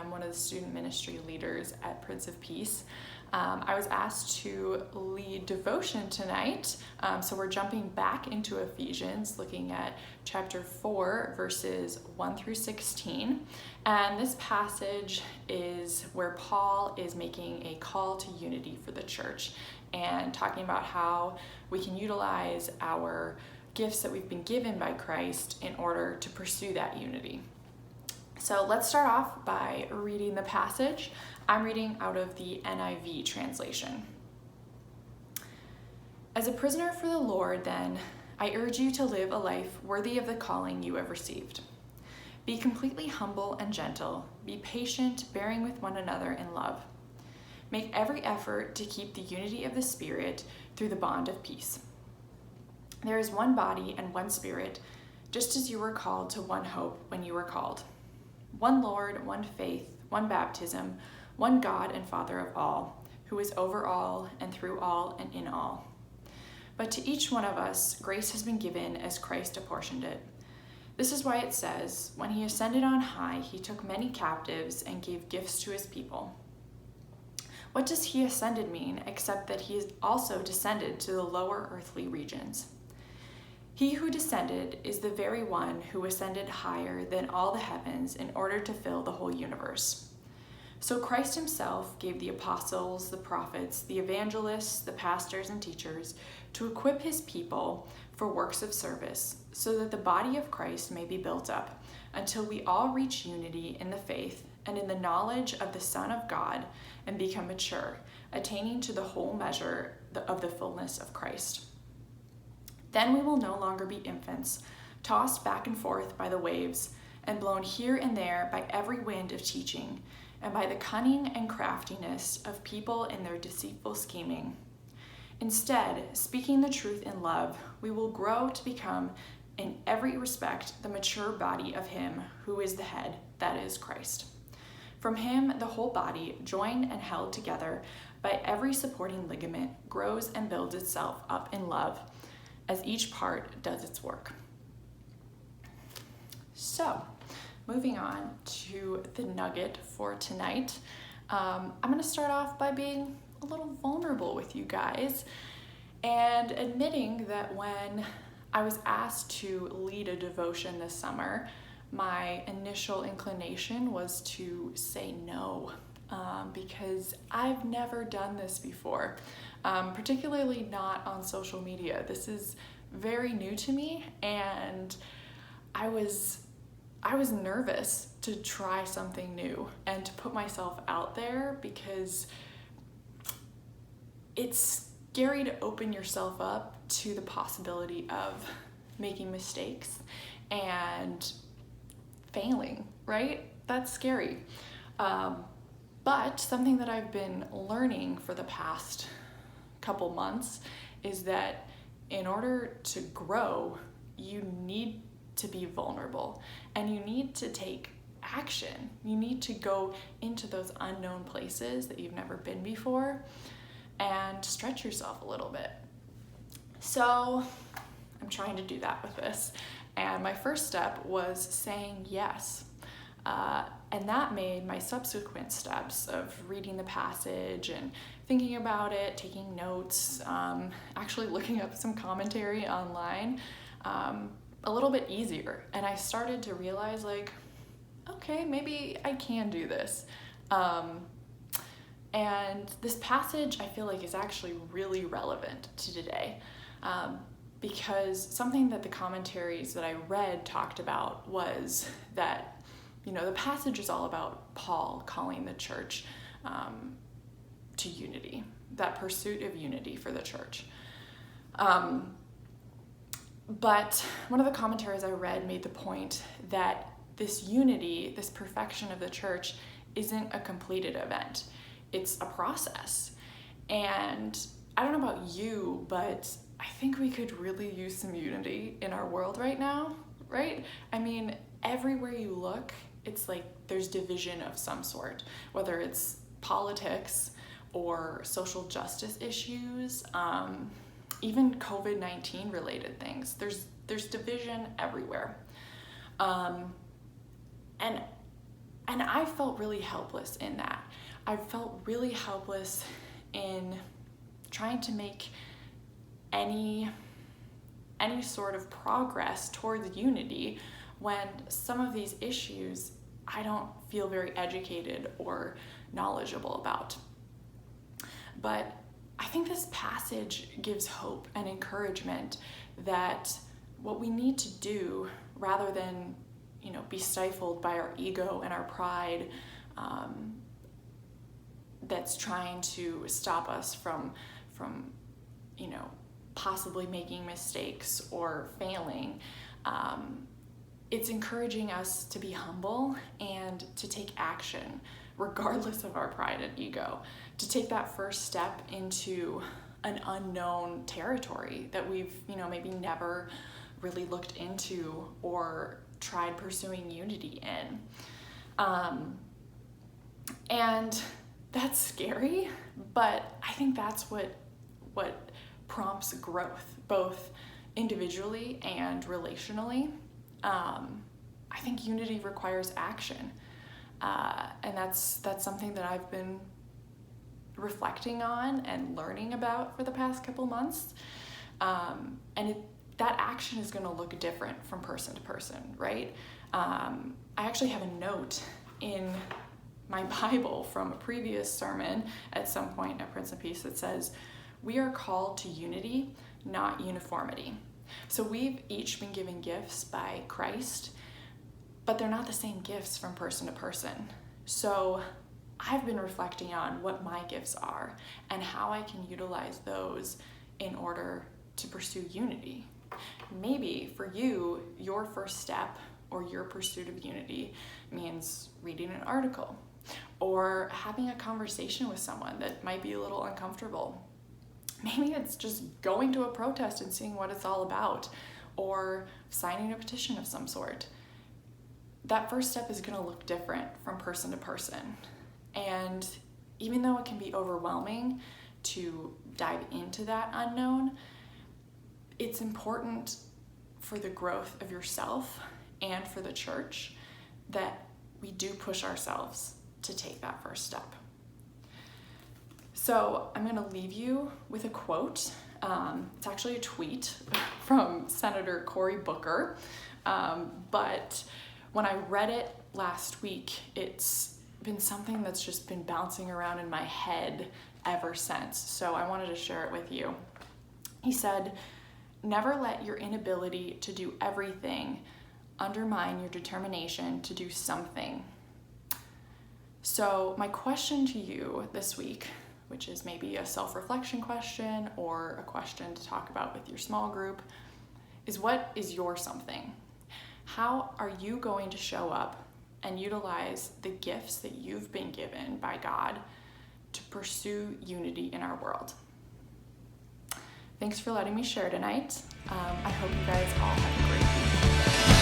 am one of the student ministry leaders at Prince of Peace. I was asked to lead devotion tonight, so we're jumping back into Ephesians, looking at chapter 4, verses 1 through 16. And this passage is where Paul is making a call to unity for the church and talking about how we can utilize our gifts that we've been given by Christ in order to pursue that unity. So let's start off by reading the passage. I'm reading out of the NIV translation. As a prisoner for the Lord, then, I urge you to live a life worthy of the calling you have received. Be completely humble and gentle. Be patient, bearing with one another in love. Make every effort to keep the unity of the Spirit through the bond of peace. There is one body and one Spirit, just as you were called to one hope when you were called. One Lord, one faith, one baptism, one God and Father of all, who is over all and through all and in all. But to each one of us, grace has been given as Christ apportioned it. This is why it says, when he ascended on high, he took many captives and gave gifts to his people. What does he ascended mean, except that he is also descended to the lower earthly regions? He who descended is the very one who ascended higher than all the heavens in order to fill the whole universe. So Christ himself gave the apostles, the prophets, the evangelists, the pastors and teachers to equip his people for works of service, so that the body of Christ may be built up, until we all reach unity in the faith and in the knowledge of the Son of God and become mature, attaining to the whole measure of the fullness of Christ. Then we will no longer be infants, tossed back and forth by the waves and blown here and there by every wind of teaching and by the cunning and craftiness of people in their deceitful scheming. Instead, speaking the truth in love, we will grow to become, in every respect, the mature body of him who is the head, that is Christ. From him, the whole body, joined and held together by every supporting ligament, grows and builds itself up in love, as each part does its work. So, moving on to the nugget for tonight, I'm going to start off by being a little vulnerable with you guys and admitting that when I was asked to lead a devotion this summer, my initial inclination was to say no, because I've never done this before, particularly not on social media. This is very new to me, and I was nervous to try something new and to put myself out there, because it's scary to open yourself up to the possibility of making mistakes and failing, right? That's scary. But something that I've been learning for the past couple months is that in order to grow, you need to be vulnerable and you need to take action. You need to go into those unknown places that you've never been before and stretch yourself a little bit. So I'm trying to do that with this. And my first step was saying yes. And that made my subsequent steps of reading the passage and thinking about it, taking notes, actually looking up some commentary online, a little bit easier. And I started to realize, like, okay, maybe I can do this. And this passage, I feel like, is actually really relevant to today, because something that the commentaries that I read talked about was that, you know, the passage is all about Paul calling the church to unity, that pursuit of unity for the church. But one of the commentaries I read made the point that this unity, this perfection of the church, isn't a completed event. It's a process. And I don't know about you, but I think we could really use some unity in our world right now, right? I mean, everywhere you look, it's like there's division of some sort, whether it's politics or social justice issues, even COVID-19 related things. There's division everywhere. And And I felt really helpless in that. I felt really helpless in trying to make any sort of progress towards unity when some of these issues I don't feel very educated or knowledgeable about. But I think this passage gives hope and encouragement that what we need to do, rather than be stifled by our ego and our pride that's trying to stop us from possibly making mistakes or failing, it's encouraging us to be humble and to take action regardless of our pride and ego, to take that first step into an unknown territory that we've maybe never really looked into or tried pursuing unity in. And that's scary, but I think that's what prompts growth, both individually and relationally. I think unity requires action, and that's something that I've been reflecting on and learning about for the past couple months. That action is going to look different from person to person, right? I actually have a note in my Bible from a previous sermon at some point at Prince of Peace that says, "We are called to unity, not uniformity." So we've each been given gifts by Christ, but they're not the same gifts from person to person. So I've been reflecting on what my gifts are and how I can utilize those in order to pursue unity. Maybe for you, your first step or your pursuit of unity means reading an article or having a conversation with someone that might be a little uncomfortable. Maybe it's just going to a protest and seeing what it's all about, or signing a petition of some sort. That first step is going to look different from person to person. And even though it can be overwhelming to dive into that unknown, it's important for the growth of yourself and for the church that we do push ourselves to take that first step. So I'm going to leave you with a quote. It's actually a tweet from Senator Cory Booker, but when I read it last week, it's been something that's just been bouncing around in my head ever since. So I wanted to share it with you. He said, "Never let your inability to do everything undermine your determination to do something." So my question to you this week, which is maybe a self-reflection question or a question to talk about with your small group, is what is your something? How are you going to show up and utilize the gifts that you've been given by God to pursue unity in our world? Thanks for letting me share tonight. I hope you guys all have a great week.